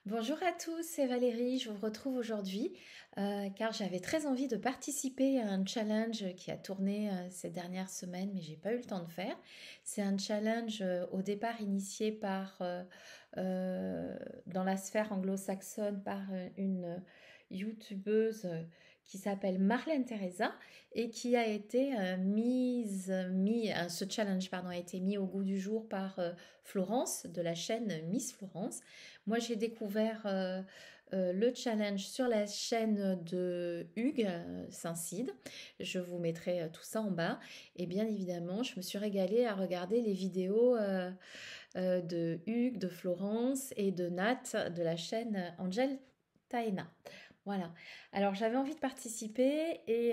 Bonjour à tous, c'est Valérie. Je vous retrouve aujourd'hui car j'avais très envie de participer à un challenge qui a tourné ces dernières semaines, mais j'ai pas eu le temps de faire. C'est un challenge au départ initié euh, dans la sphère anglo-saxonne par une youtubeuse qui s'appelle Marlène Teresa et qui a été ce challenge pardon, a été mis au goût du jour par Florence de la chaîne Miss Florence. Moi, j'ai découvert le challenge sur la chaîne de Hugues Saint-Cide. Je vous mettrai tout ça en bas. Et bien évidemment, je me suis régalée à regarder les vidéos de Hugues, de Florence et de Nat de la chaîne Angel Taena. Voilà. Alors, j'avais envie de participer et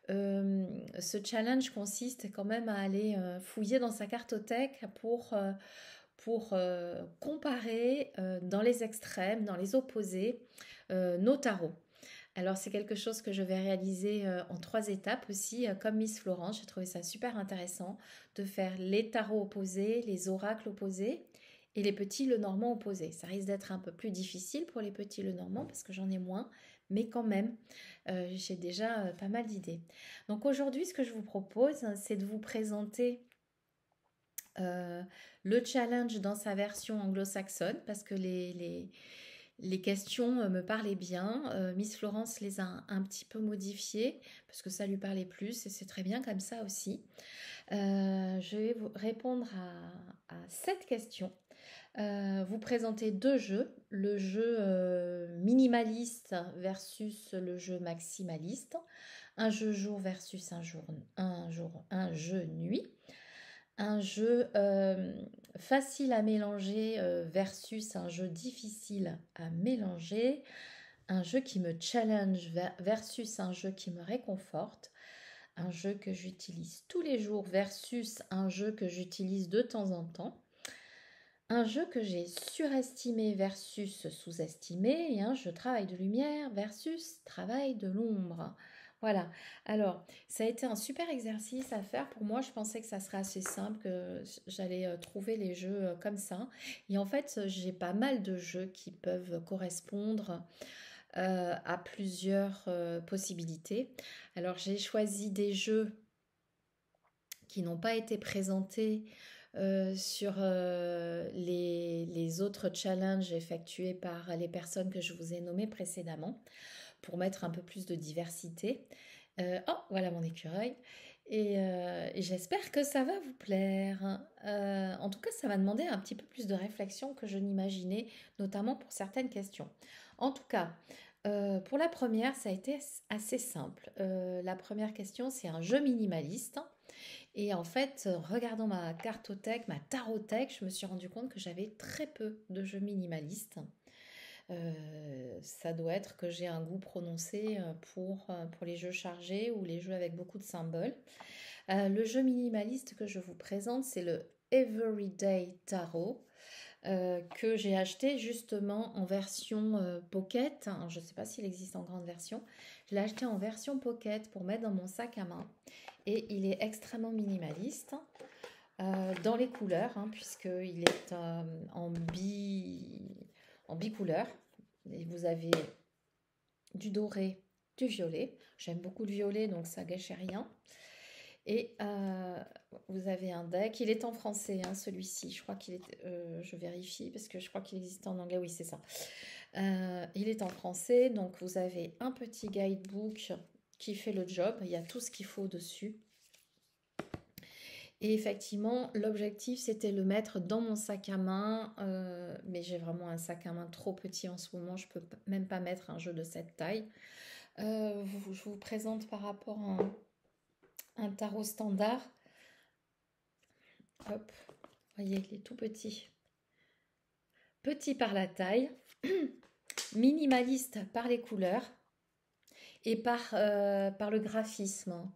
ce challenge consiste quand même à aller fouiller dans sa cartothèque pour comparer dans les extrêmes, dans les opposés, nos tarots. Alors c'est quelque chose que je vais réaliser en 3 étapes aussi, comme Miss Florence. J'ai trouvé ça super intéressant de faire les tarots opposés, les oracles opposés et les petits Lenormand opposés. Ça risque d'être un peu plus difficile pour les petits Lenormand parce que j'en ai moins, mais quand même, j'ai déjà pas mal d'idées. Donc aujourd'hui, ce que je vous propose, c'est de vous présenter euh, le challenge dans sa version anglo-saxonne parce que les questions me parlaient bien. Miss Florence les a un petit peu modifiées parce que ça lui parlait plus et c'est très bien comme ça aussi. Je vais vous répondre à 7 questions. Vous présenter 2 jeux, le jeu minimaliste versus le jeu maximaliste, un jeu jour versus un jeu nuit, un jeu facile à mélanger versus un jeu difficile à mélanger, un jeu qui me challenge versus un jeu qui me réconforte, un jeu que j'utilise tous les jours versus un jeu que j'utilise de temps en temps, un jeu que j'ai surestimé versus sous-estimé et un jeu travail de lumière versus travail de l'ombre. Voilà. Alors, ça a été un super exercice à faire pour moi. Je pensais que ça serait assez simple, que j'allais trouver les jeux comme ça. Et en fait, j'ai pas mal de jeux qui peuvent correspondre à plusieurs possibilités. Alors, j'ai choisi des jeux qui n'ont pas été présentés sur les autres challenges effectués par les personnes que je vous ai nommées précédemment pour mettre un peu plus de diversité. Oh, voilà mon écureuil. Et j'espère que ça va vous plaire. En tout cas, ça va demander un petit peu plus de réflexion que je n'imaginais, notamment pour certaines questions. En tout cas, pour la première, ça a été assez simple. La première question, c'est un jeu minimaliste. Et en fait, regardant ma cartothèque, ma tarothèque, je me suis rendu compte que j'avais très peu de jeux minimalistes. Ça doit être que j'ai un goût prononcé pour les jeux chargés ou les jeux avec beaucoup de symboles. Le jeu minimaliste que je vous présente, c'est le Everyday Tarot. Que j'ai acheté justement en version pocket. Alors, je ne sais pas s'il existe en grande version. Je l'ai acheté en version pocket pour mettre dans mon sac à main. Et il est extrêmement minimaliste dans les couleurs, hein, puisqu'il est en bicouleur. Et vous avez du doré, du violet. J'aime beaucoup le violet, donc ça gâche rien. Et vous avez un deck. Il est en français, hein, celui-ci. Je crois qu'il est. Je vérifie parce que je crois qu'il existe en anglais. Oui, c'est ça. Il est en français. Donc, vous avez un petit guidebook qui fait le job. Il y a tout ce qu'il faut dessus. Et effectivement, l'objectif, c'était le mettre dans mon sac à main. Mais j'ai vraiment un sac à main trop petit en ce moment. Je peux même pas mettre un jeu de cette taille. Je vous présente par rapport à un tarot standard. Hop, voyez, il est tout petit. Petit par la taille, minimaliste par les couleurs et par le graphisme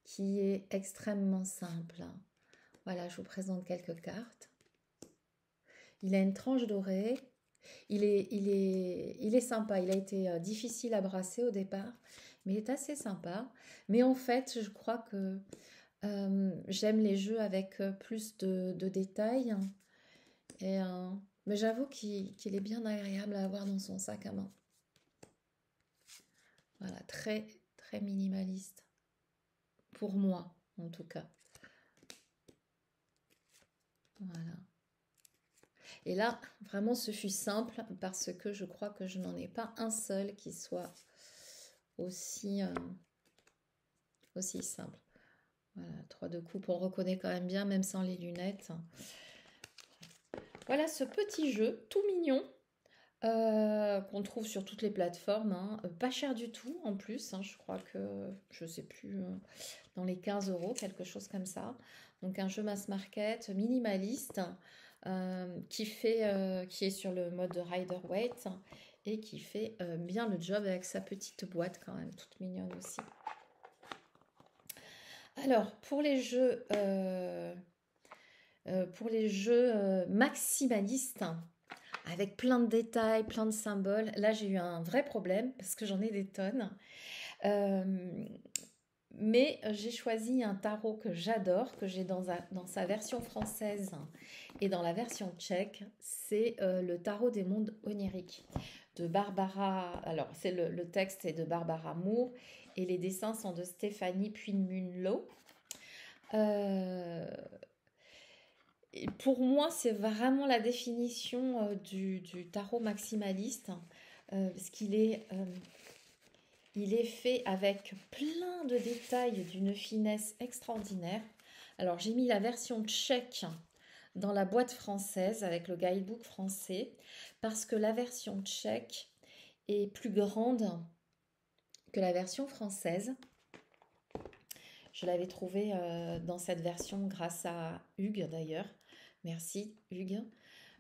qui est extrêmement simple. Voilà, je vous présente quelques cartes. Il a une tranche dorée. Il est sympa. Il a été difficile à brasser au départ, mais il est assez sympa. Mais en fait, je crois que j'aime les jeux avec plus de détails. Et Mais j'avoue qu'il est bien agréable à avoir dans son sac à main. Voilà, très, très minimaliste. Pour moi, en tout cas. Voilà. Et là, vraiment, ce fut simple parce que je crois que je n'en ai pas un seul qui soit aussi, aussi simple. Voilà, 3 de coupe, on reconnaît quand même bien, même sans les lunettes. Voilà ce petit jeu tout mignon qu'on trouve sur toutes les plateformes. Hein. Pas cher du tout en plus, hein, je crois que, je sais plus, dans les 15 €, quelque chose comme ça. Donc un jeu mass market minimaliste qui est sur le mode Rider Waite et qui fait bien le job avec sa petite boîte quand même, toute mignonne aussi. Alors pour les jeux maximalistes, avec plein de détails, plein de symboles. Là, j'ai eu un vrai problème parce que j'en ai des tonnes. Mais j'ai choisi un tarot que j'adore, que j'ai dans sa version française et dans la version tchèque. C'est le tarot des mondes oniriques de Barbara. Alors, c'est le texte est de Barbara Moore et les dessins sont de Stéphanie Puynmunlo. Et pour moi, c'est vraiment la définition du tarot maximaliste, parce il est fait avec plein de détails d'une finesse extraordinaire. Alors, j'ai mis la version tchèque dans la boîte française avec le guidebook français, parce que la version tchèque est plus grande que la version française. Je l'avais trouvée dans cette version grâce à Hugues d'ailleurs. Merci Hugues.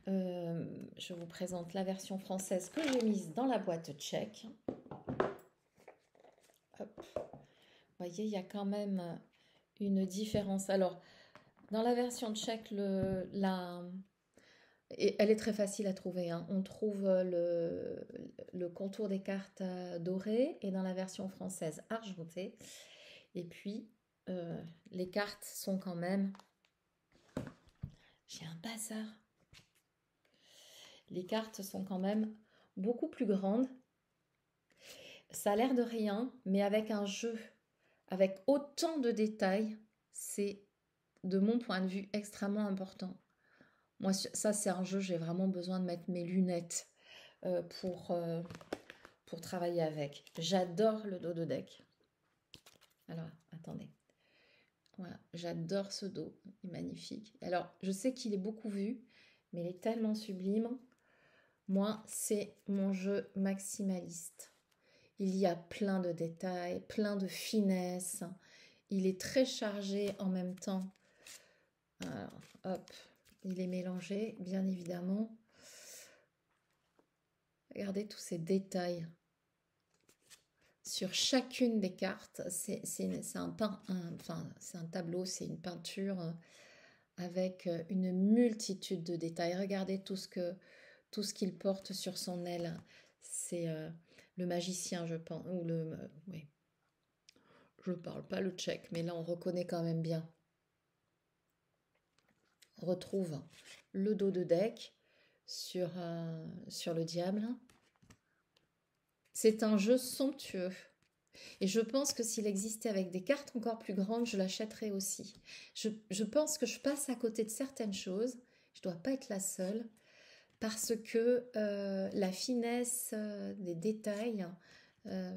Je vous présente la version française que j'ai mise dans la boîte tchèque. Hop. Vous voyez, il y a quand même une différence. Alors, dans la version tchèque, elle est très facile à trouver. Hein. On trouve le contour des cartes dorées et dans la version française argentée. Et puis, les cartes sont quand même... J'ai un bazar. Les cartes sont quand même beaucoup plus grandes. Ça a l'air de rien, mais avec un jeu, avec autant de détails, c'est, de mon point de vue, extrêmement important. Moi, ça, c'est un jeu, j'ai vraiment besoin de mettre mes lunettes pour travailler avec. J'adore le dos de deck. Alors, attendez. Voilà, j'adore ce dos, il est magnifique. Alors, je sais qu'il est beaucoup vu, mais il est tellement sublime. Moi, c'est mon jeu maximaliste. Il y a plein de détails, plein de finesse. Il est très chargé en même temps. Alors, hop, il est mélangé, bien évidemment. Regardez tous ces détails. Sur chacune des cartes, c'est un tableau, c'est une peinture avec une multitude de détails. Regardez tout ce qu'il porte sur son aile. C'est le magicien, je pense. Ou oui. Je ne parle pas le tchèque, mais là on reconnaît quand même bien. On retrouve le dos de deck sur le diable. C'est un jeu somptueux. Et je pense que s'il existait avec des cartes encore plus grandes, je l'achèterais aussi. Je pense que je passe à côté de certaines choses. Je ne dois pas être la seule. Parce que la finesse des détails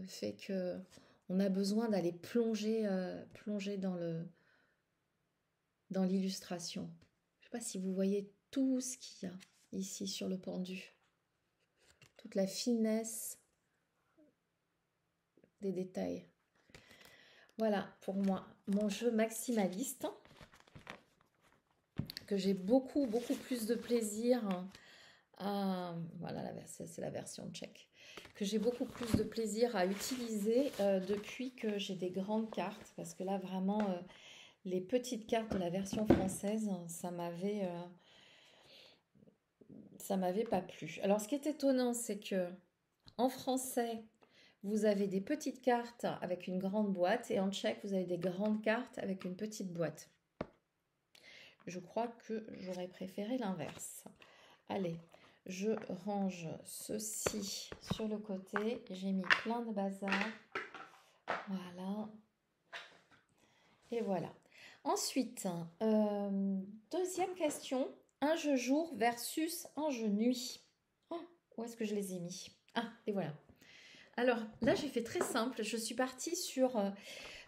fait que on a besoin d'aller plonger dans l'illustration. Je ne sais pas si vous voyez tout ce qu'il y a ici sur le pendu. Toute la finesse des détails. Voilà pour moi mon jeu maximaliste que j'ai beaucoup plus de plaisir à... Voilà, c'est la version tchèque. Que j'ai beaucoup plus de plaisir à utiliser depuis que j'ai des grandes cartes. Parce que là vraiment les petites cartes de la version française, ça m'avait pas plu. Alors ce qui est étonnant, c'est que en français, vous avez des petites cartes avec une grande boîte et en tchèque, vous avez des grandes cartes avec une petite boîte. Je crois que j'aurais préféré l'inverse. Allez, je range ceci sur le côté. J'ai mis plein de bazar. Voilà. Et voilà. Ensuite, deuxième question. Un jeu jour versus un jeu nuit. Oh, où est-ce que je les ai mis? Ah, et voilà. Alors là, j'ai fait très simple. Je suis partie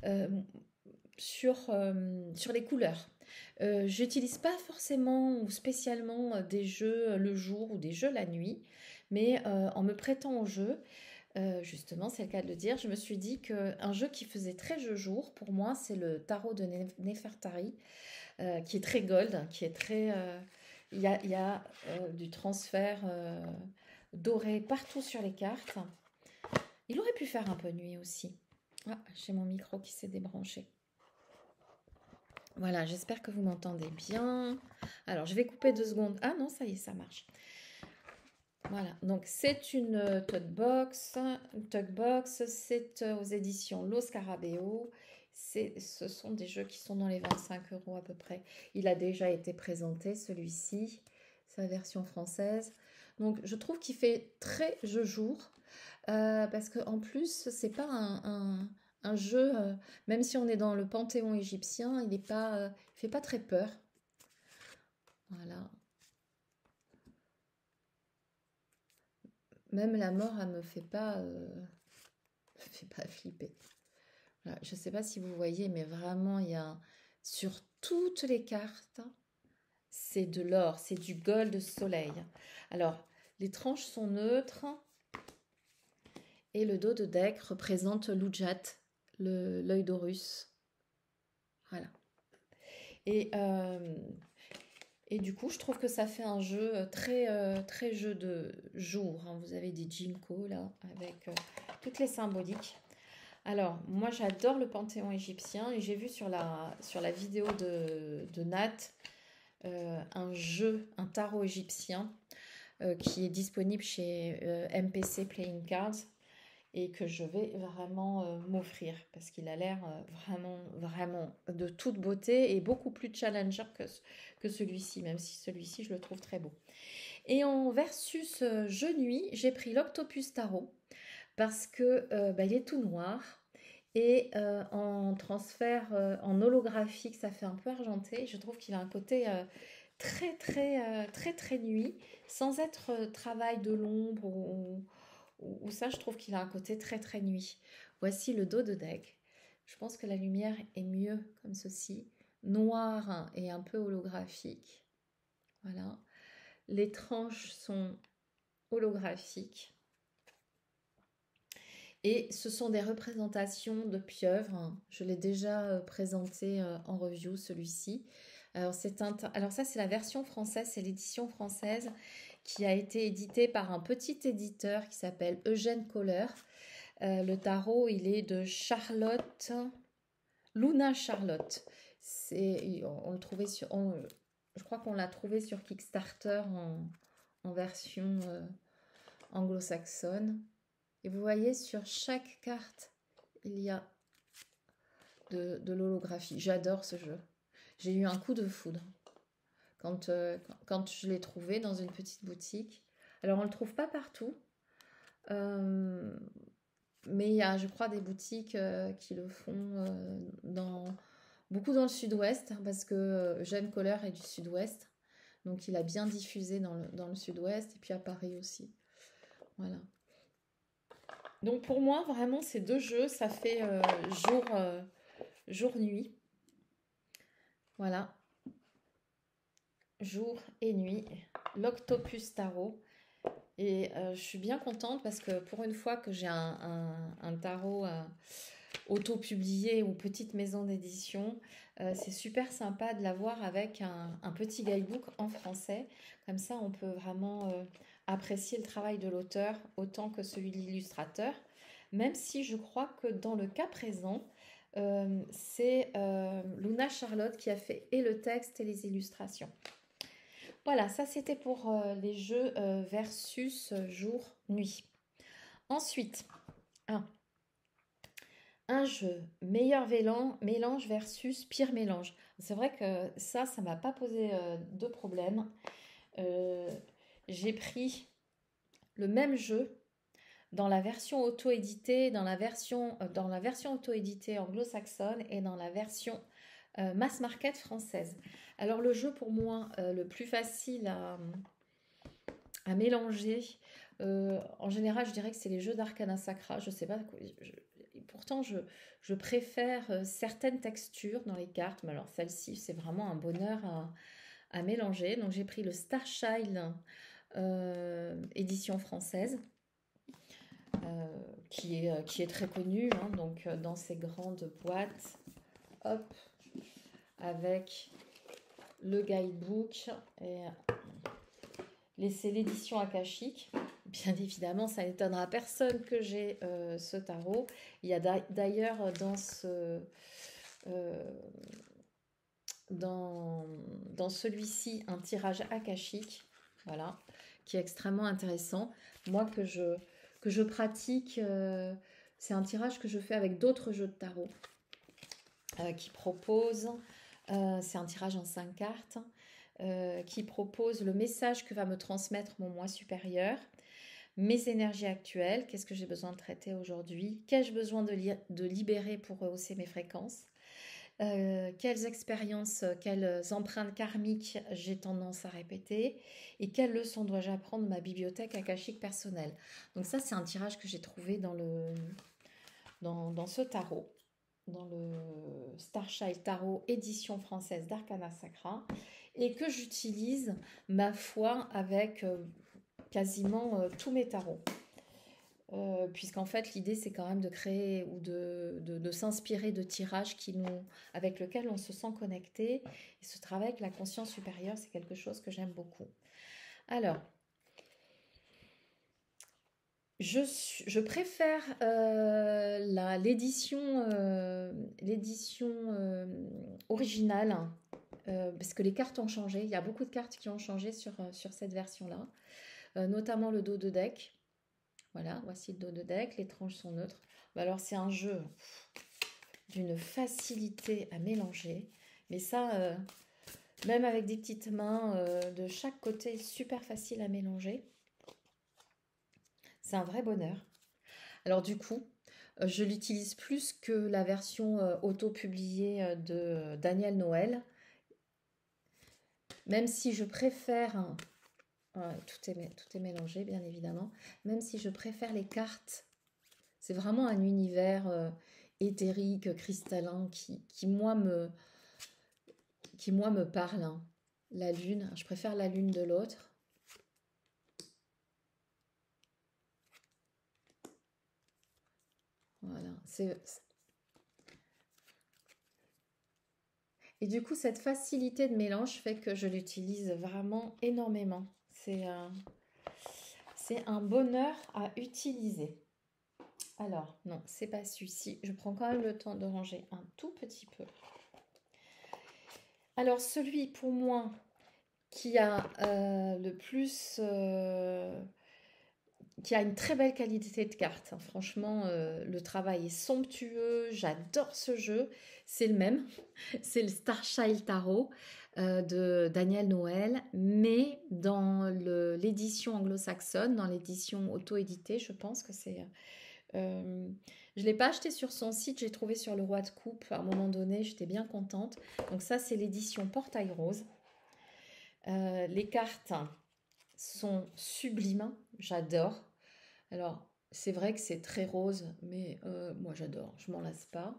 euh, sur les couleurs. J'utilise pas forcément ou spécialement des jeux le jour ou des jeux la nuit, mais en me prêtant au jeu, justement, c'est le cas de le dire, je me suis dit qu'un jeu qui faisait très jeu jour, pour moi, c'est le tarot de Nefertari, qui est très gold, qui est très... il y a du transfert doré partout sur les cartes. Il aurait pu faire un peu nuit aussi. Ah, j'ai mon micro qui s'est débranché. Voilà, j'espère que vous m'entendez bien. Alors, je vais couper 2 secondes. Ah non, ça y est, ça marche. Voilà, donc c'est une Tugbox. Tugbox, c'est aux éditions Lo Scarabeo. Ce sont des jeux qui sont dans les 25 € à peu près. Il a déjà été présenté, celui-ci, sa version française. Donc, je trouve qu'il fait très jeu jour. Parce qu'en plus, c'est pas un jeu, même si on est dans le panthéon égyptien, il fait pas très peur. Voilà. Même la mort, elle me fait pas flipper. Voilà. Je sais pas si vous voyez, mais vraiment, il y a sur toutes les cartes, c'est de l'or, c'est du gold soleil. Alors, les tranches sont neutres et le dos de deck représente l'Ujat, l'œil d'Horus. Voilà. Et du coup, je trouve que ça fait un jeu très jeu de jour, hein. Vous avez des Jinko là, avec toutes les symboliques. Alors, moi j'adore le panthéon égyptien et j'ai vu sur la vidéo de Nat un tarot égyptien qui est disponible chez MPC Playing Cards et que je vais vraiment m'offrir parce qu'il a l'air vraiment de toute beauté et beaucoup plus challenger que celui-ci, même si celui-ci je le trouve très beau. Et en versus jeu nuit, j'ai pris l'Octopus Tarot parce que il est tout noir et en transfert en holographique, ça fait un peu argenté. Je trouve qu'il a un côté très nuit, sans être travail de l'ombre ou ça, je trouve qu'il a un côté très nuit. Voici le dos de deck. Je pense que la lumière est mieux comme ceci. Noir et un peu holographique. Voilà. Les tranches sont holographiques. Et ce sont des représentations de pieuvres. Je l'ai déjà présenté en review, celui-ci. Alors ça, c'est la version française, c'est l'édition française qui a été éditée par un petit éditeur qui s'appelle Eugène Kohler. Le tarot, il est de Charlotte, Luna Charlotte. On le trouvait je crois qu'on l'a trouvé sur Kickstarter en version anglo-saxonne. Et vous voyez, sur chaque carte, il y a de l'holographie. J'adore ce jeu. J'ai eu un coup de foudre quand je l'ai trouvé dans une petite boutique. Alors, on ne le trouve pas partout. Mais il y a, je crois, des boutiques qui le font beaucoup dans le sud-ouest, parce que Eugène Kohler est du sud-ouest. Donc, il a bien diffusé dans le sud-ouest, et puis à Paris aussi. Voilà. Donc, pour moi, vraiment, ces deux jeux, ça fait jour-nuit. Voilà. Jour et nuit. L'Octopus Tarot. Et je suis bien contente parce que pour une fois que j'ai un tarot auto-publié ou petite maison d'édition, c'est super sympa de l'avoir avec un petit guidebook en français. Comme ça, on peut vraiment apprécier le travail de l'auteur autant que celui de l'illustrateur. Même si je crois que dans le cas présent, c'est Luna Charlotte qui a fait et le texte et les illustrations. Voilà, ça c'était pour les jeux versus jour-nuit. Ensuite, un jeu meilleur mélange versus pire mélange. C'est vrai que ça m'a pas posé de problème. j'ai pris le même jeu dans la version auto-éditée, dans la version auto-éditée anglo-saxonne et dans la version mass market française. Alors le jeu pour moi le plus facile à mélanger, en général je dirais que c'est les jeux d'Arcana Sacra, je sais pas, pourtant je préfère certaines textures dans les cartes, mais alors celle-ci c'est vraiment un bonheur à mélanger. Donc j'ai pris le Starchild édition française, qui est très connu, hein, donc dans ces grandes boîtes, hop, avec le guidebook et c'est l'édition akashique. Bien évidemment, ça n'étonnera personne que j'ai ce tarot. Il y a d'ailleurs dans celui-ci un tirage akashique, voilà, qui est extrêmement intéressant. Moi que je pratique, c'est un tirage que je fais avec d'autres jeux de tarot qui proposent, c'est un tirage en 5 cartes, qui propose le message que va me transmettre mon moi supérieur, mes énergies actuelles, qu'est-ce que j'ai besoin de traiter aujourd'hui, qu'ai-je besoin de libérer pour rehausser mes fréquences, quelles expériences, quelles empreintes karmiques j'ai tendance à répéter et quelles leçons dois-je apprendre de ma bibliothèque akashique personnelle. Donc ça, c'est un tirage que j'ai trouvé dans ce tarot, dans le Starchild Tarot édition française d'Arcana Sacra, et que j'utilise, ma foi, avec quasiment tous mes tarots. Puisqu'en fait l'idée c'est quand même de créer ou de s'inspirer de tirages avec lesquels on se sent connecté, et ce travail avec la conscience supérieure, c'est quelque chose que j'aime beaucoup. Alors je préfère l'édition originale, parce que les cartes ont changé, il y a beaucoup de cartes qui ont changé sur cette version là, notamment le dos de deck. Voilà, voici le dos de deck, les tranches sont neutres. Alors c'est un jeu d'une facilité à mélanger, mais ça, même avec des petites mains de chaque côté, super facile à mélanger. C'est un vrai bonheur. Alors du coup, je l'utilise plus que la version auto-publiée de Daniel Noël, même si je préfère... tout est mélangé, bien évidemment. Même si je préfère les cartes, c'est vraiment un univers éthérique, cristallin, qui moi me parle, hein. La lune, je préfère la lune de l'autre. Voilà. Et du coup, cette facilité de mélange fait que je l'utilise vraiment énormément. C'est un bonheur à utiliser. Alors, non, c'est pas celui-ci. Je prends quand même le temps de ranger un tout petit peu. Alors, celui pour moi qui a le plus... qui a une très belle qualité de carte. Franchement, le travail est somptueux. J'adore ce jeu. C'est le même. C'est le Starchild Tarot de Daniel Noël, mais dans l'édition anglo-saxonne, dans l'édition auto-éditée, je pense que c'est... je ne l'ai pas acheté sur son site, j'ai trouvé sur le Roi de Coupe à un moment donné, j'étais bien contente. Donc ça, c'est l'édition Portail Rose. Les cartes sont sublimes, j'adore. Alors, c'est vrai que c'est très rose, mais moi j'adore, je m'en lasse pas.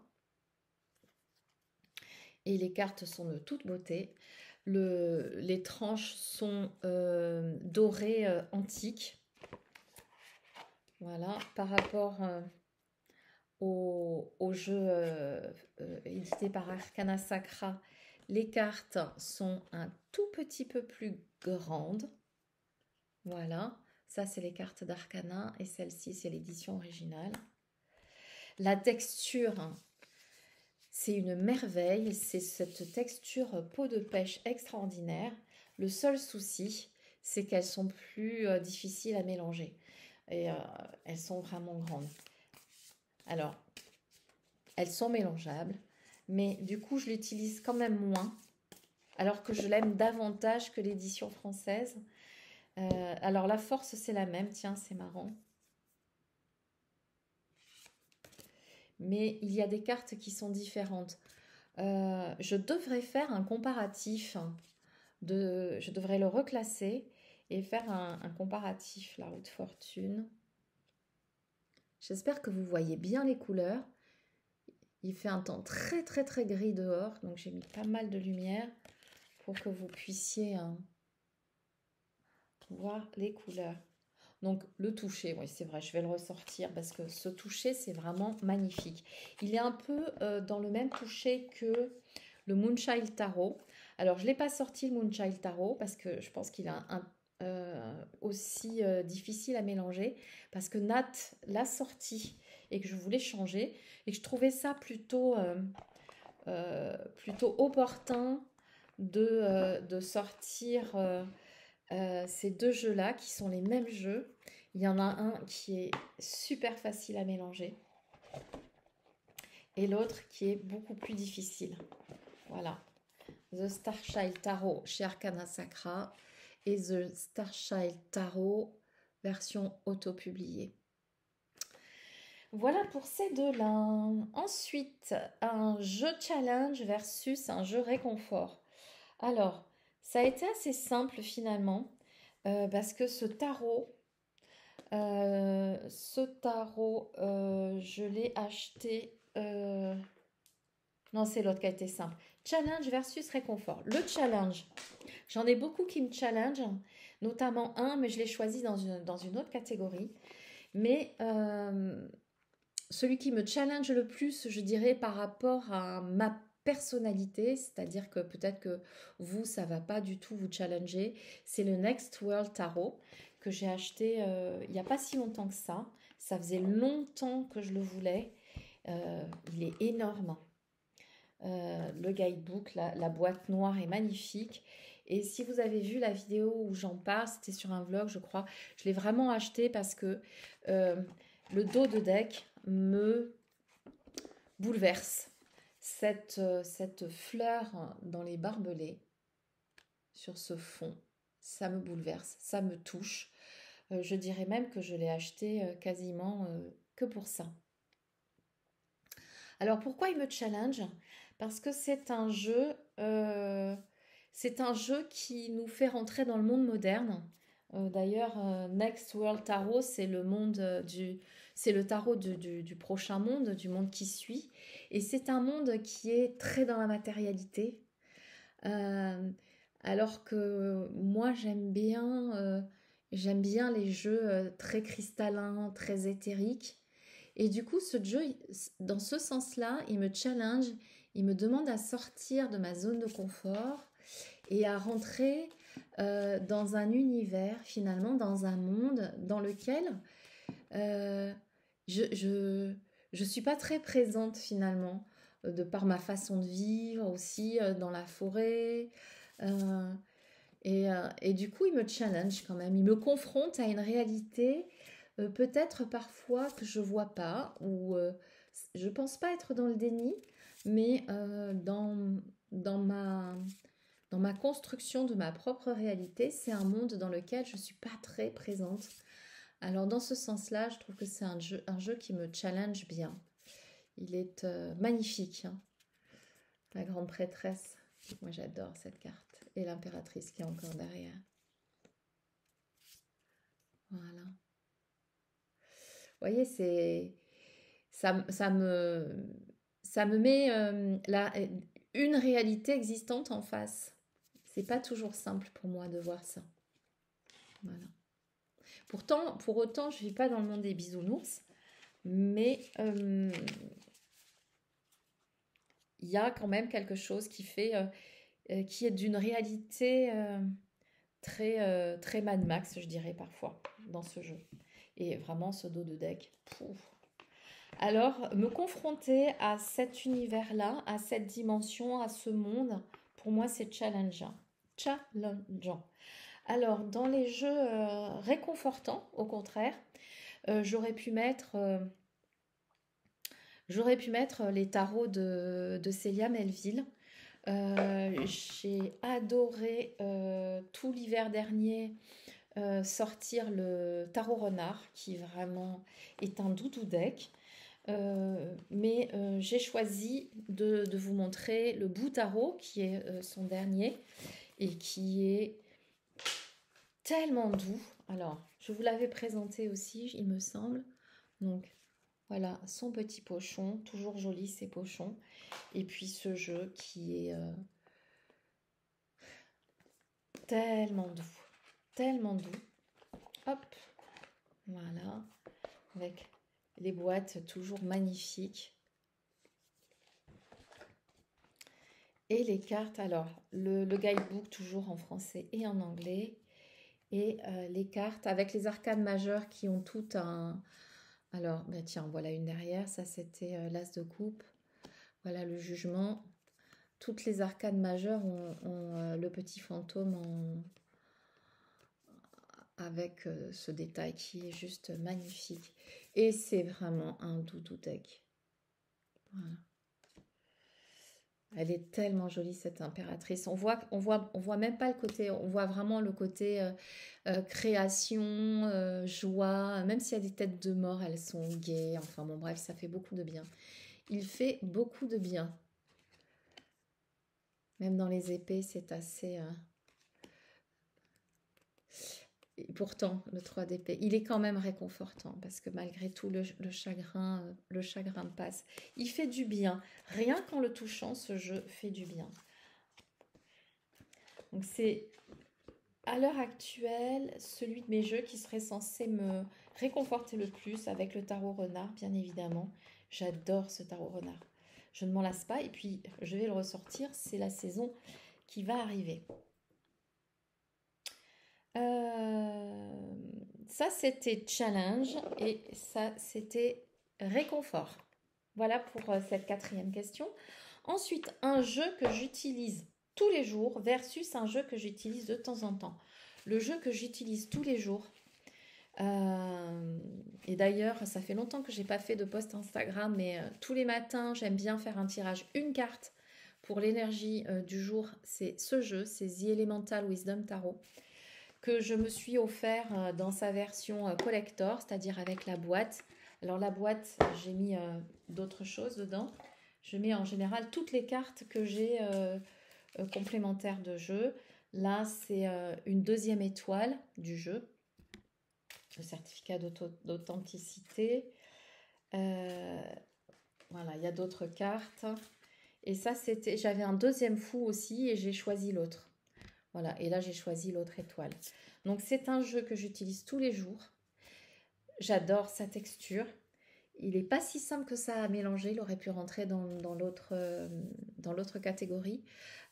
Et les cartes sont de toute beauté. Les tranches sont dorées antiques. Voilà, par rapport au jeu édité par Arcana Sacra, les cartes sont un tout petit peu plus grandes. Voilà, ça c'est les cartes d'Arcana et celle-ci c'est l'édition originale. La texture, c'est une merveille, c'est cette texture peau de pêche extraordinaire. Le seul souci, c'est qu'elles sont plus difficiles à mélanger et elles sont vraiment grandes. Alors, elles sont mélangeables, mais du coup, je l'utilise quand même moins, alors que je l'aime davantage que l'édition française. Alors la force, c'est la même, tiens, c'est marrant. Mais il y a des cartes qui sont différentes. Je devrais faire un comparatif je devrais le reclasser et faire un comparatif, la haute fortune. J'espère que vous voyez bien les couleurs. Il fait un temps très très très gris dehors, donc j'ai mis pas mal de lumière pour que vous puissiez voir les couleurs. Donc le toucher, oui c'est vrai, je vais le ressortir parce que ce toucher c'est vraiment magnifique. Il est un peu dans le même toucher que le Moonchild Tarot. Alors je ne l'ai pas sorti le Moonchild Tarot parce que je pense qu'il est aussi difficile à mélanger parce que Nat l'a sorti et que je voulais changer et que je trouvais ça plutôt opportun de sortir ces deux jeux-là qui sont les mêmes jeux. Il y en a un qui est super facile à mélanger et l'autre qui est beaucoup plus difficile. Voilà. The Starchild Tarot chez Arcana Sacra et The Starchild Tarot version auto-publiée. Voilà pour ces deux-là. Ensuite, un jeu challenge versus un jeu réconfort. Alors, ça a été assez simple finalement, parce que ce tarot, je l'ai acheté. Non, c'est l'autre qui a été simple. Challenge versus réconfort. Le challenge, j'en ai beaucoup qui me challenge, notamment un, mais je l'ai choisi dans une autre catégorie. Mais celui qui me challenge le plus, je dirais, par rapport à ma personnalité, c'est-à-dire que peut-être que vous, ça va pas du tout vous challenger, c'est le Next World Tarot que j'ai acheté il n'y a pas si longtemps que ça. Ça faisait longtemps que je le voulais. Il est énorme. Le guidebook, la boîte noire est magnifique. Et si vous avez vu la vidéo où j'en parle, c'était sur un vlog, je crois, je l'ai vraiment acheté parce que le dos de deck me bouleverse. Cette fleur dans les barbelés sur ce fond, ça me bouleverse, ça me touche. Je dirais même que je l'ai acheté quasiment que pour ça. Alors pourquoi il me challenge? Parce que c'est un jeu qui nous fait rentrer dans le monde moderne. D'ailleurs, Next World Tarot, c'est c'est le tarot du prochain monde, du monde qui suit. Et c'est un monde qui est très dans la matérialité. Euh, alors que moi, j'aime bien les jeux très cristallins, très éthériques. Et du coup, ce jeu, dans ce sens-là, il me challenge, il me demande à sortir de ma zone de confort et à rentrer dans un univers, finalement, dans un monde dans lequel euh, je suis pas très présente, finalement, de par ma façon de vivre aussi dans la forêt. euh, et du coup, il me challenge quand même, il me confronte à une réalité peut-être parfois que je vois pas, ou je pense pas être dans le déni, mais dans ma construction de ma propre réalité, c'est un monde dans lequel je suis pas très présente. Alors dans ce sens-là, je trouve que c'est un jeu qui me challenge bien. Il est magnifique, hein. La grande prêtresse, moi j'adore cette carte. Et l'impératrice qui est encore derrière. Voilà. Vous voyez, ça ça me met une réalité existante en face. C'est pas toujours simple pour moi de voir ça. Voilà. Pourtant, pour autant, je vis pas dans le monde des bisounours, mais il y a quand même quelque chose qui est d'une réalité très Mad Max, je dirais parfois, dans ce jeu. Et vraiment, ce dos de deck, pouf. Alors, me confronter à cet univers-là, à cette dimension, à ce monde, pour moi, c'est challengeant. Challengeant. Alors, dans les jeux réconfortants, au contraire, j'aurais pu mettre les tarots de Célia Melville. J'ai adoré tout l'hiver dernier sortir le tarot renard, qui vraiment est un doudou deck. Mais j'ai choisi de vous montrer le bout tarot, qui est son dernier, et qui est tellement doux. Alors, je vous l'avais présenté aussi, il me semble. Donc, voilà, son petit pochon, toujours joli ces pochons. Et puis ce jeu qui est tellement doux, tellement doux. Hop, voilà, avec les boîtes toujours magnifiques. Et les cartes, alors, le guidebook toujours en français et en anglais. Et les cartes avec les arcanes majeures qui ont tout un... Alors, bah tiens, voilà une derrière, ça c'était l'As de coupe. Voilà le jugement. Toutes les arcanes majeures ont le petit fantôme avec ce détail qui est juste magnifique. Et c'est vraiment un doudou deck. Voilà. Elle est tellement jolie cette impératrice. On voit même pas le côté, on voit vraiment le côté création, joie. Même s'il y a des têtes de mort, elles sont gaies. Enfin bon, bref, ça fait beaucoup de bien. Il fait beaucoup de bien. Même dans les épées, c'est assez... Et pourtant, le 3 d'épée, il est quand même réconfortant parce que malgré tout, le chagrin passe. Il fait du bien. Rien qu'en le touchant, ce jeu fait du bien. Donc c'est à l'heure actuelle celui de mes jeux qui serait censé me réconforter le plus avec le tarot renard, bien évidemment. J'adore ce tarot renard. Je ne m'en lasse pas et puis je vais le ressortir. C'est la saison qui va arriver. Ça, c'était challenge et ça, c'était réconfort. Voilà pour cette 4e question. Ensuite, un jeu que j'utilise tous les jours versus un jeu que j'utilise de temps en temps. Le jeu que j'utilise tous les jours, et d'ailleurs, ça fait longtemps que j'ai pas fait de post Instagram, mais tous les matins, j'aime bien faire un tirage, une carte pour l'énergie du jour. C'est ce jeu, c'est The Elemental Wisdom Tarot, que je me suis offert dans sa version collector, c'est-à-dire avec la boîte. Alors la boîte, j'ai mis d'autres choses dedans. Je mets en général toutes les cartes que j'ai complémentaires de jeu. Là, c'est une 2e étoile du jeu, le certificat d'authenticité. Voilà, il y a d'autres cartes. Et ça, c'était, j'avais un 2e fou aussi et j'ai choisi l'autre. Voilà, et là j'ai choisi l'autre étoile. Donc c'est un jeu que j'utilise tous les jours. J'adore sa texture. Il n'est pas si simple que ça à mélanger. Il aurait pu rentrer dans l'autre catégorie.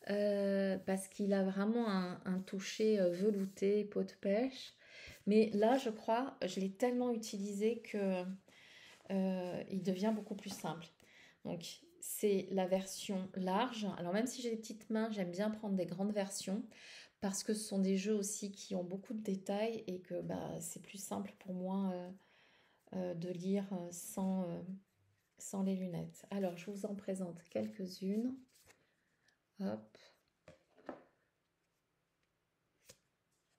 Parce qu'il a vraiment un toucher velouté, peau de pêche. Mais là, je crois, je l'ai tellement utilisé que il devient beaucoup plus simple. Donc c'est la version large. Alors même si j'ai des petites mains, j'aime bien prendre des grandes versions parce que ce sont des jeux aussi qui ont beaucoup de détails et que c'est plus simple pour moi de lire sans les lunettes. Alors je vous en présente quelques-unes. Hop.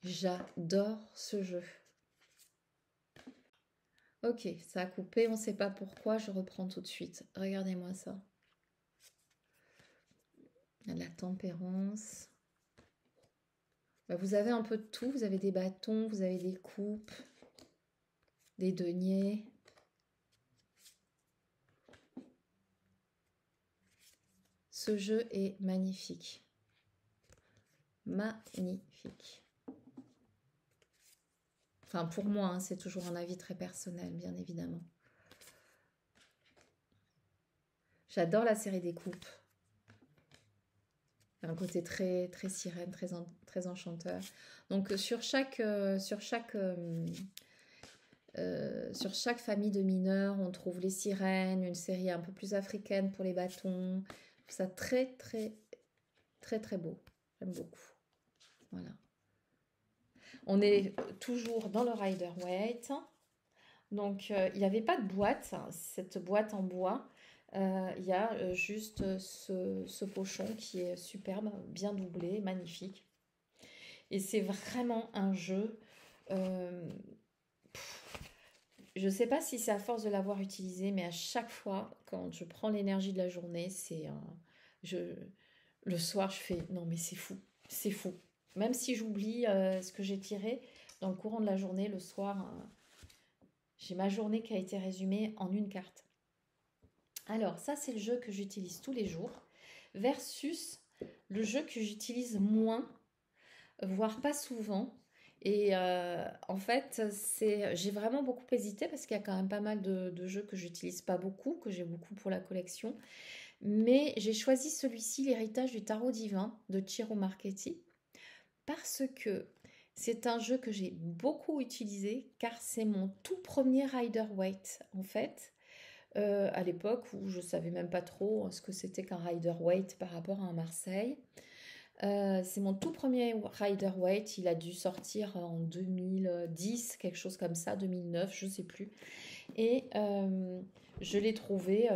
J'adore ce jeu. Ok, ça a coupé, on ne sait pas pourquoi, je reprends tout de suite. Regardez-moi ça. La tempérance. Vous avez un peu de tout, vous avez des bâtons, vous avez des coupes, des deniers. Ce jeu est magnifique. Magnifique. Enfin, pour moi, hein, c'est toujours un avis très personnel, bien évidemment. J'adore la série des coupes. Un côté très, très sirène, très enchanteur. Donc, sur chaque famille de mineurs, on trouve les sirènes, une série un peu plus africaine pour les bâtons. Je trouve ça très, très, très, très beau. J'aime beaucoup. Voilà. On est toujours dans le Rider-Waite. Donc, il n'y avait pas de boîte, cette boîte en bois. Il y a juste ce pochon qui est superbe, bien doublé, magnifique. Et c'est vraiment un jeu Je ne sais pas si c'est à force de l'avoir utilisé, mais à chaque fois, quand je prends l'énergie de la journée, je, le soir, je fais non, mais c'est fou. Même si j'oublie ce que j'ai tiré dans le courant de la journée, le soir, j'ai ma journée qui a été résumée en une carte. Alors, ça, c'est le jeu que j'utilise tous les jours, versus le jeu que j'utilise moins, voire pas souvent. Et en fait, j'ai vraiment beaucoup hésité parce qu'il y a quand même pas mal de jeux que j'utilise pas beaucoup, que j'ai beaucoup pour la collection. Mais j'ai choisi celui-ci, l'héritage du tarot divin de Ciro Marchetti, parce que c'est un jeu que j'ai beaucoup utilisé, car c'est mon tout premier Rider-Waite, en fait. À l'époque où je savais même pas trop ce que c'était qu'un Rider-Waite par rapport à un Marseille. C'est mon tout premier Rider-Waite, il a dû sortir en 2010, quelque chose comme ça, 2009, je sais plus. Et je l'ai trouvé.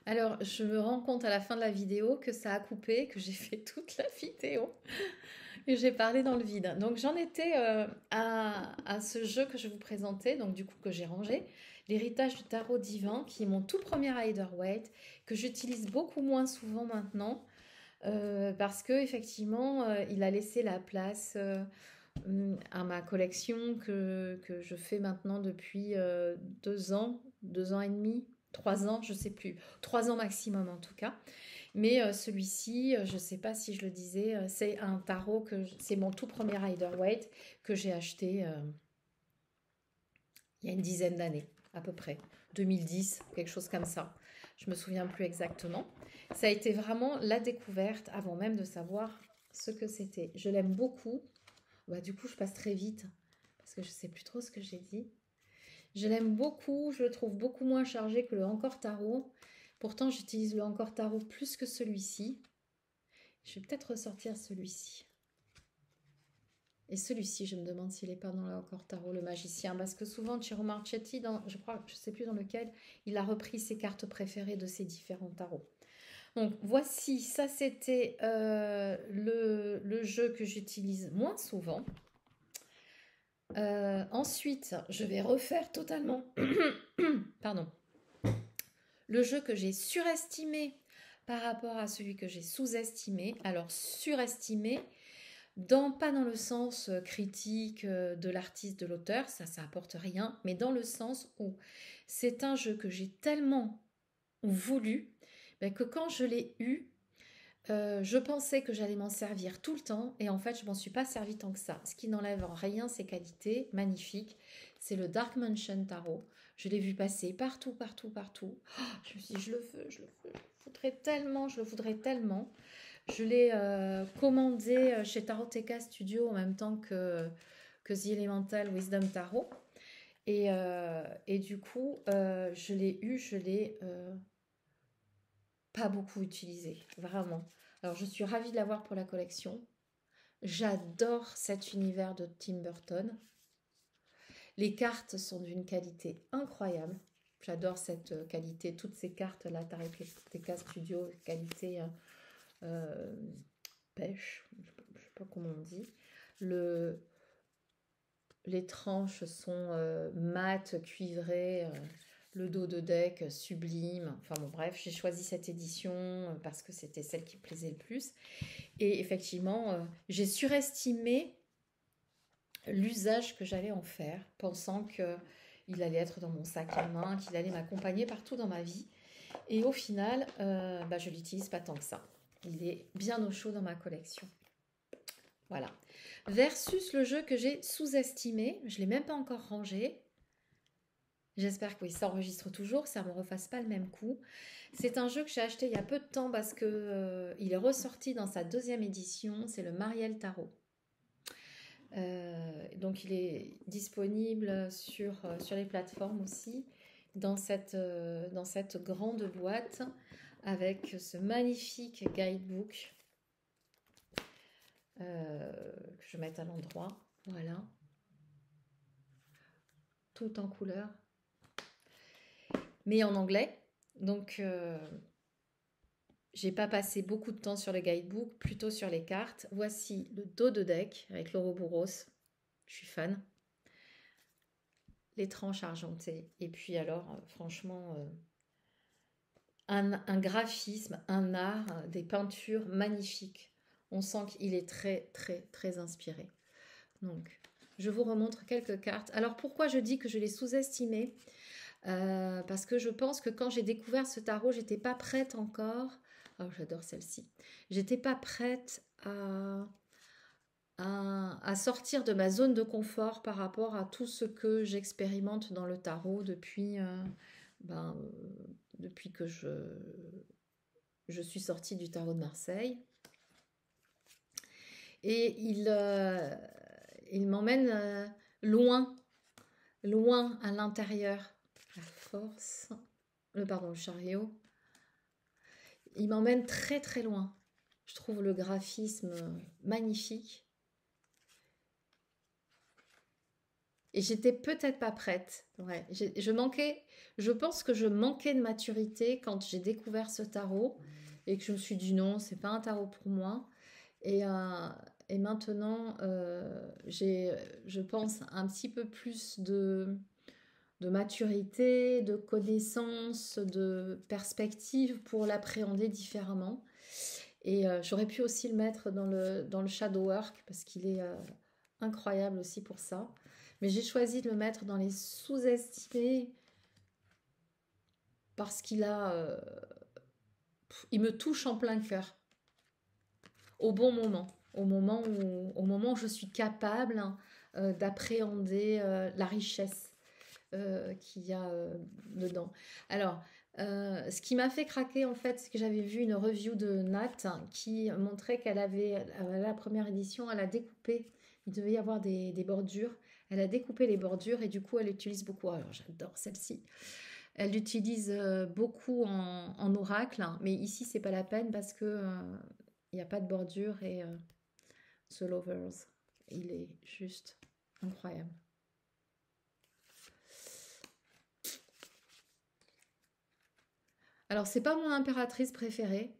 Alors, je me rends compte à la fin de la vidéo que ça a coupé, que j'ai fait toute la vidéo et j'ai parlé dans le vide. Donc, j'en étais à ce jeu que je vous présentais, donc du coup que j'ai rangé, l'héritage du tarot divin, qui est mon tout premier Rider-Waite, que j'utilise beaucoup moins souvent maintenant. Parce que effectivement, il a laissé la place à ma collection que je fais maintenant depuis 2 ans, 2 ans et demi, 3 ans, je sais plus, 3 ans maximum en tout cas. Mais celui-ci, je ne sais pas si je le disais, c'est un tarot c'est mon tout premier Rider-Waite que j'ai acheté il y a une dizaine d'années à peu près, 2010, quelque chose comme ça. Je me souviens plus exactement. Ça a été vraiment la découverte avant même de savoir ce que c'était. Je l'aime beaucoup. Bah, du coup, je passe très vite parce que je sais plus trop ce que j'ai dit. Je l'aime beaucoup. Je le trouve beaucoup moins chargé que le Encore Tarot. Pourtant, j'utilise le Encore Tarot plus que celui-ci. Je vais peut-être ressortir celui-ci. Et celui-ci, je me demande s'il n'est pas dans le Encore Tarot, le magicien, parce que souvent, Ciro Marchetti, je crois, je ne sais plus dans lequel, il a repris ses cartes préférées de ses différents tarots. Donc voici, ça c'était le jeu que j'utilise moins souvent. Ensuite, je vais refaire totalement pardon, le jeu que j'ai surestimé par rapport à celui que j'ai sous-estimé. Alors surestimé, pas dans le sens critique de l'artiste, de l'auteur, ça apporte rien, mais dans le sens où c'est un jeu que j'ai tellement voulu que quand je l'ai eu, je pensais que j'allais m'en servir tout le temps et en fait je m'en suis pas servi tant que ça, ce qui n'enlève en rien ses qualités magnifiques. C'est le Dark Mansion Tarot, je l'ai vu passer partout. Oh, je me suis dit je le veux, je le voudrais tellement. Je l'ai commandé chez Taroteka Studio en même temps que The Elemental Wisdom Tarot et du coup je l'ai pas beaucoup utilisé, vraiment. Alors, je suis ravie de l'avoir pour la collection. J'adore cet univers de Tim Burton. Les cartes sont d'une qualité incroyable. J'adore cette qualité, toutes ces cartes-là, Taroteka Studio, qualité pêche, je ne sais pas comment on dit. Les tranches sont mates, cuivrées. Le dos de deck sublime, enfin bon bref, j'ai choisi cette édition parce que c'était celle qui me plaisait le plus. Et effectivement, j'ai surestimé l'usage que j'allais en faire, pensant qu'il allait être dans mon sac à main, qu'il allait m'accompagner partout dans ma vie. Et au final, je ne l'utilise pas tant que ça. Il est bien au chaud dans ma collection. Voilà. Versus le jeu que j'ai sous-estimé, je ne l'ai même pas encore rangé. J'espère que oui, ça enregistre toujours, ça ne me refasse pas le même coup. C'est un jeu que j'ai acheté il y a peu de temps parce que il est ressorti dans sa 2e édition, c'est le Mariel Tarot. Donc il est disponible sur les plateformes aussi, dans cette grande boîte avec ce magnifique guidebook que je vais mettre à l'endroit. Voilà. Tout en couleur. Mais en anglais. Donc, j'ai pas passé beaucoup de temps sur le guidebook, plutôt sur les cartes. Voici le dos de deck avec l'Ouroboros. Je suis fan. les tranches argentées. Et puis alors, franchement, un graphisme, un art, des peintures magnifiques. On sent qu'il est très, très, très inspiré. Donc, je vous remontre quelques cartes. Alors, pourquoi je dis que je l'ai sous-estimé? Parce que je pense que quand j'ai découvert ce tarot, j'étais pas prête encore. Oh, j'adore celle-ci. J'étais pas prête à sortir de ma zone de confort par rapport à tout ce que j'expérimente dans le tarot ben, depuis que je suis sortie du tarot de Marseille. Et il m'emmène loin, loin à l'intérieur. La force, le chariot. Il m'emmène très très loin. Je trouve le graphisme magnifique. Et j'étais peut-être pas prête. Ouais, je pense que je manquais de maturité quand j'ai découvert ce tarot et que je me suis dit non, c'est pas un tarot pour moi. Et, euh, et maintenant, j'ai, je pense, un petit peu plus de maturité, de connaissance, de perspective pour l'appréhender différemment. Et j'aurais pu aussi le mettre dans le shadow work parce qu'il est incroyable aussi pour ça. Mais j'ai choisi de le mettre dans les sous-estimés parce il me touche en plein cœur au bon moment, au moment où je suis capable d'appréhender la richesse qu'il y a dedans. Alors, ce qui m'a fait craquer en fait, c'est que j'avais vu une review de Nat qui montrait qu'elle avait, la première édition, elle a découpé, il devait y avoir des bordures, elle a découpé les bordures et du coup elle utilise beaucoup, alors j'adore celle-ci, elle l'utilise beaucoup en oracle, mais ici c'est pas la peine parce que il n'y a pas de bordure et ce Lovers, il est juste incroyable. Alors, c'est pas mon impératrice préférée,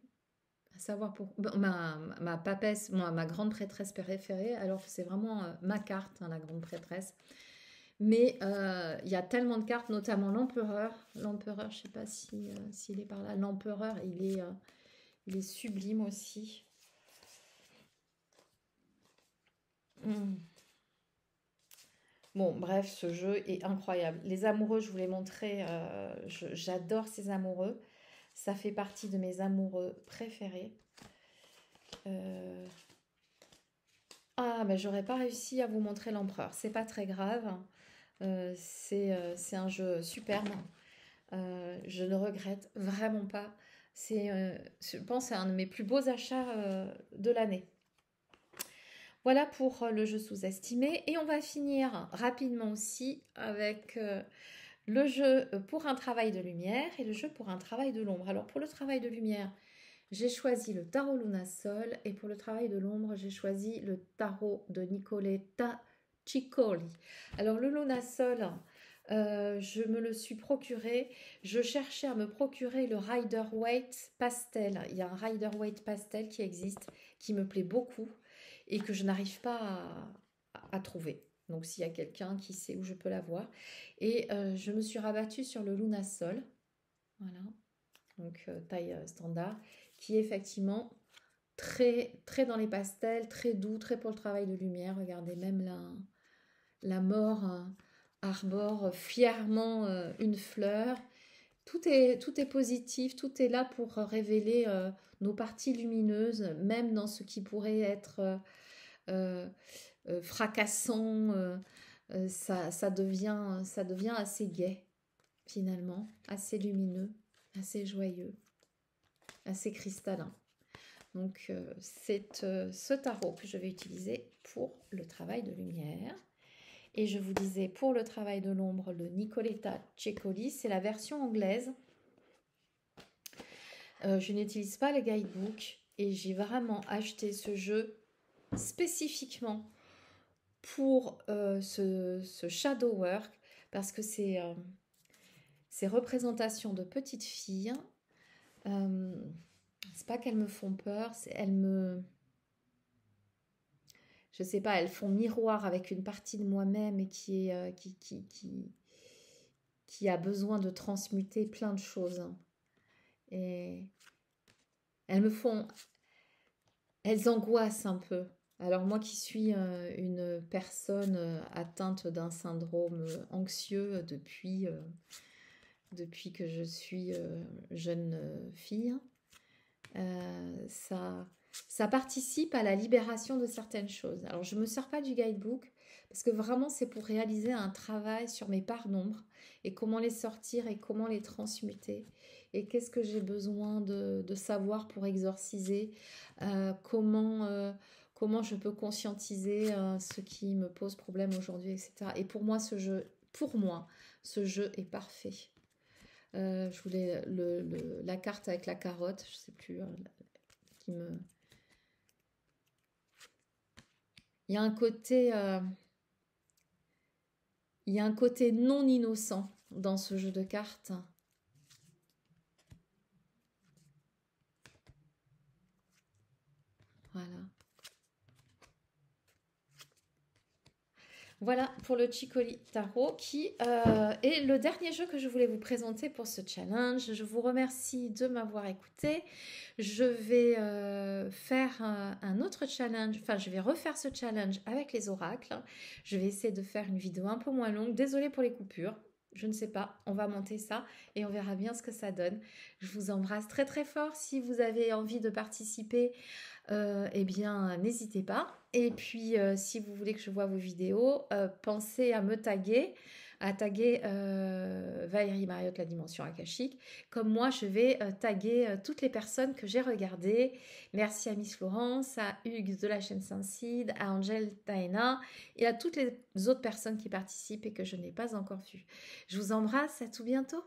à savoir pour ma papesse, ma grande prêtresse préférée, alors que c'est vraiment ma carte, hein, la grande prêtresse. Mais il y a tellement de cartes, notamment l'empereur. L'empereur, je sais pas s'il est par là. L'empereur, il est sublime aussi. Mm. Bon, bref, ce jeu est incroyable. Les amoureux, je vous l'ai montré, j'adore ces amoureux. Ça fait partie de mes amoureux préférés. Euh, Ah, mais j'aurais pas réussi à vous montrer l'empereur. C'est pas très grave. C'est un jeu superbe. Je ne regrette vraiment pas. Je pense, c'est un de mes plus beaux achats de l'année. Voilà pour le jeu sous-estimé. Et on va finir rapidement aussi avec le jeu pour un travail de lumière et le jeu pour un travail de l'ombre. Alors pour le travail de lumière, j'ai choisi le tarot Lunasol et pour le travail de l'ombre, j'ai choisi le tarot de Nicoletta Ciccoli. Alors le Lunasol, je me le suis procuré. Je cherchais à me procurer le Rider-Waite pastel. Il y a un Rider-Waite pastel qui existe, qui me plaît beaucoup et que je n'arrive pas à trouver. Donc s'il y a quelqu'un qui sait où je peux l'avoir. Et je me suis rabattue sur le Lunasol. Voilà. Donc taille standard, qui est effectivement très, très dans les pastels, très doux, très pour le travail de lumière. Regardez, même la mort arbore fièrement une fleur. Tout est positif, tout est là pour révéler nos parties lumineuses, même dans ce qui pourrait être euh, fracassant. Ça devient assez gai, finalement, assez lumineux, assez joyeux, assez cristallin. Donc c'est ce tarot que je vais utiliser pour le travail de lumière. Et je vous disais pour le travail de l'ombre, le Nicoletta Ciccoli, c'est la version anglaise. Je n'utilise pas les guidebooks et j'ai vraiment acheté ce jeu spécifiquement pour ce shadow work parce que c'est ces représentations de petites filles. C'est pas qu'elles me font peur, je sais pas, elles font miroir avec une partie de moi-même et qui est qui a besoin de transmuter plein de choses, hein. Et elles me font, elles angoissent un peu. Alors moi qui suis une personne atteinte d'un syndrome anxieux depuis que je suis jeune fille, ça participe à la libération de certaines choses. Alors je ne me sers pas du guidebook parce que vraiment c'est pour réaliser un travail sur mes parts d'ombre et comment les sortir et comment les transmuter et qu'est-ce que j'ai besoin de savoir pour exorciser, comment je peux conscientiser ce qui me pose problème aujourd'hui, etc. Et pour moi, ce jeu est parfait. Je voulais la carte avec la carotte, je sais plus, qui me... Il y a un côté, il y a un côté non innocent dans ce jeu de cartes. Voilà. Voilà pour le Chicory Tarot qui est le dernier jeu que je voulais vous présenter pour ce challenge. Je vous remercie de m'avoir écouté. Je vais faire un autre challenge, enfin je vais refaire ce challenge avec les oracles. Je vais essayer de faire une vidéo un peu moins longue. Désolée pour les coupures. Je ne sais pas, on va monter ça et on verra bien ce que ça donne. Je vous embrasse très très fort. Si vous avez envie de participer, eh bien n'hésitez pas. Et puis si vous voulez que je voie vos vidéos, pensez à me taguer, Valérie Mariotte, la dimension akashique. Comme moi, je vais taguer toutes les personnes que j'ai regardées. Merci à Miss Florence, à Hugues de la chaîne Saint-Cide, à Angèle Taena et à toutes les autres personnes qui participent et que je n'ai pas encore vues. Je vous embrasse, à tout bientôt.